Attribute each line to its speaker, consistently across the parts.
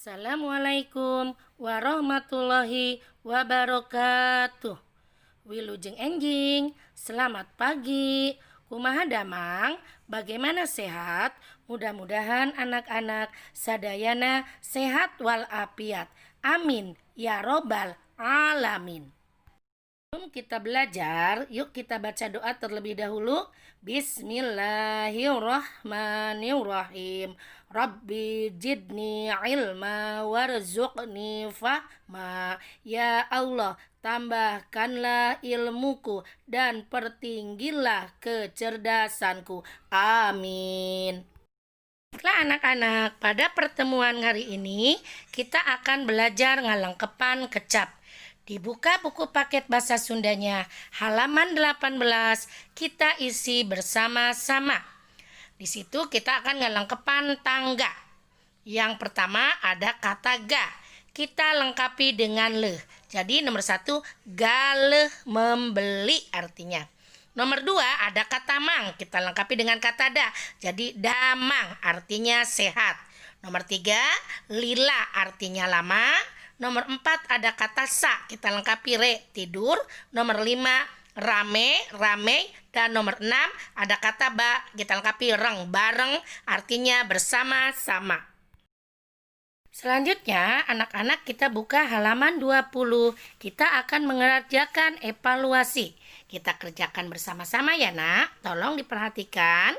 Speaker 1: Assalamualaikum warahmatullahi wabarakatuh. Wilujeng enjing, selamat pagi. Kumaha damang, bagaimana sehat? Mudah-mudahan anak-anak sadayana sehat walafiat. Amin ya robbal alamin. Sebelum kita belajar, yuk kita baca doa terlebih dahulu. Bismillahirrahmanirrahim. Rabbi jidni ilma warzuqni fahma. Ya Allah, tambahkanlah ilmuku dan pertinggilah kecerdasanku. Amin. Baiklah anak-anak, pada pertemuan hari ini kita akan belajar ngalengkepan kecap. Dibuka buku paket bahasa Sundanya, halaman 18, kita isi bersama-sama. Di situ kita akan ngelengkepan tangga. Yang pertama ada kata ga. Kita lengkapi dengan le. Jadi nomor 1, galeh membeli artinya. Nomor 2 ada kata mang. Kita lengkapi dengan kata da. Jadi damang artinya sehat. Nomor 3, lila artinya lama. Nomor 4 ada kata sa, kita lengkapi re, tidur. Nomor 5 rame, ramai. Dan nomor 6 ada kata ba, kita lengkapi reng, bareng artinya bersama-sama. Selanjutnya anak-anak kita buka halaman 20. Kita akan mengerjakan evaluasi. Kita kerjakan bersama-sama ya nak, tolong diperhatikan.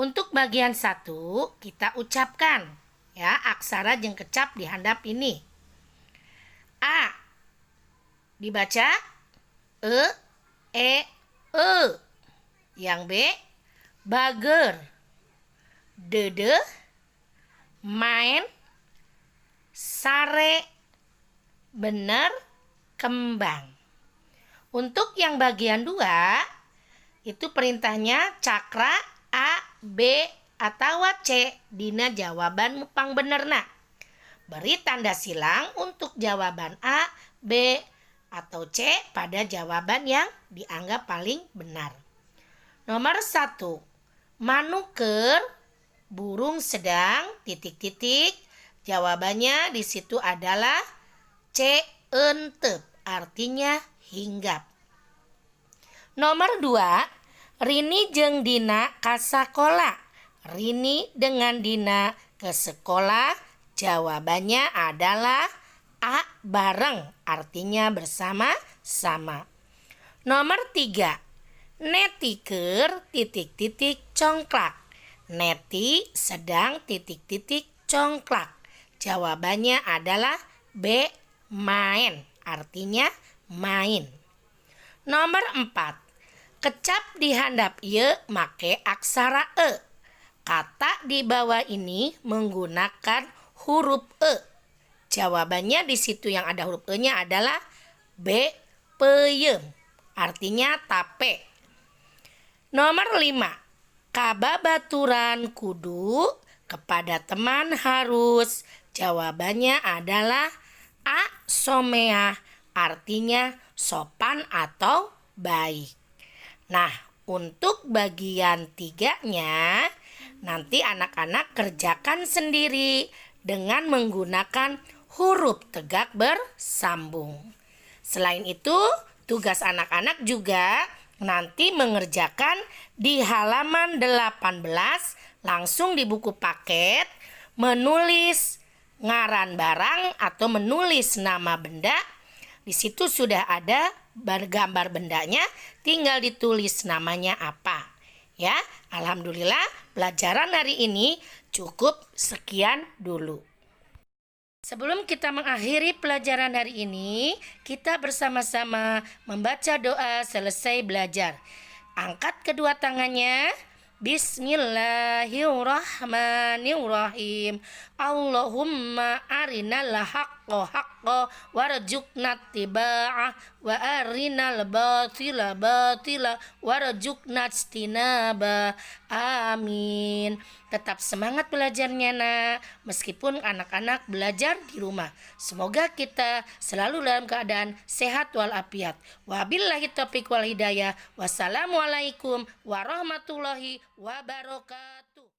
Speaker 1: Untuk bagian 1 kita ucapkan ya aksara jeung kecap di handap ini. A dibaca e. Yang B bager, dede, main, sare, bener, kembang. Untuk yang bagian 2 itu perintahnya cakra A, B atau C dina jawaban mupang benerna. Beri tanda silang untuk jawaban A, B, atau C pada jawaban yang dianggap paling benar. Nomor 1, manuker, burung sedang, titik-titik. Jawabannya di situ adalah C, entep, artinya hinggap. Nomor 2, Rini jeung Dina ka sakola. Rini dengan Dina ke sekolah. Jawabannya adalah A, bareng, artinya bersama-sama. Nomor 3, netiker, titik-titik, congklak. Neti sedang, titik-titik, congklak. Jawabannya adalah B, main, artinya main. Nomor 4, kecap di handap ieu make aksara E. Kata di bawah ini menggunakan huruf E. Jawabannya di situ yang ada huruf E-nya adalah B, peyem, artinya tape. Nomor 5, kababaturan kudu, kepada teman harus. Jawabannya adalah A, someah, artinya sopan atau baik. Nah, untuk bagian 3-nya nanti anak-anak kerjakan sendiri dengan menggunakan huruf tegak bersambung. Selain itu, tugas anak-anak juga nanti mengerjakan di halaman 18 langsung di buku paket, menulis ngaran barang atau menulis nama benda. Di situ sudah ada gambar bendanya, tinggal ditulis namanya apa. Ya, alhamdulillah pelajaran hari ini cukup sekian dulu. Sebelum kita mengakhiri pelajaran hari ini, kita bersama-sama membaca doa selesai belajar. Angkat kedua tangannya. Bismillahirrahmanirrahim. Allahumma arinal haqqo haqqo warzuqna tiba'ah wa arinal batila batila warzuqna istinaba. Amin. Tetap semangat belajarnya nak, meskipun anak-anak belajar di rumah. Semoga kita selalu dalam keadaan sehat walafiat. Wabillahi taufiq wal hidayah. Wassalamualaikum warahmatullahi wabarakatuh.